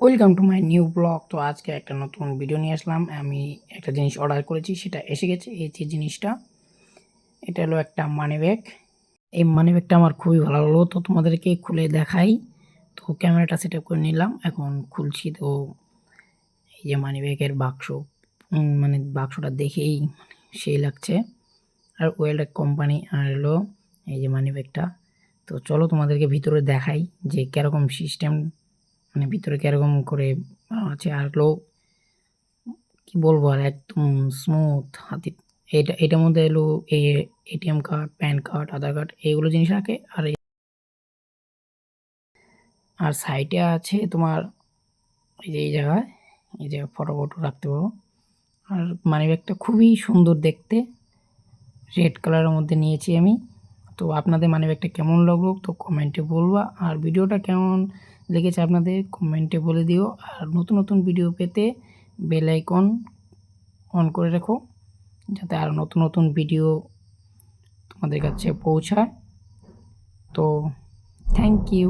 Welcome to my new blog. তো আজকে একটা নতুন ভিডিও নিয়ে আসলাম। আমি একটা জিনিস অর্ডার করেছি, সেটা এসে গেছে। এই যে জিনিসটা, এটা হলো একটা মানি ব্যাগ। এই মানি ব্যাগটা আমার খুবই ভালো লাগলো, তো তোমাদেরকে খুলে দেখাই। তো ক্যামেরাটা সেট আপ করে নিলাম, এখন খুলছি। তো এই যে মানি ব্যাগের বাক্স, মানে বাক্সটা দেখেই সেই লাগছে। আর ওয়েলটেক কোম্পানি, আর হলো এই যে মানি ব্যাগটা। তো চলো তোমাদেরকে ভিতরে দেখাই যে কীরকম সিস্টেম, মানে ভিতরে কীরকম করে আছে। আর হলো কি বলবো, আর একদম স্মুথ হাতে। এটার মধ্যে এলো এটিএম কার্ড, প্যান কার্ড, আধার কার্ড, এইগুলো জিনিস রাখে। আর সাইডে আছে তোমার এই জায়গায় ফটো রাখতে পারো। আর মানি ব্যাগটা খুবই সুন্দর দেখতে, রেড কালারের মধ্যে নিয়েছি আমি। তো আপনাদের মানি ব্যাগটা কেমন লাগলো তো কমেন্টে বলবা, আর ভিডিওটা কেমন লেগেছে আপনাদের কমেন্টে বলে দিও। আর নতুন নতুন ভিডিও পেতে বেল আইকন অন করে রাখো, যাতে আরও নতুন নতুন ভিডিও তোমাদের কাছে পৌঁছায়। তো থ্যাংক ইউ।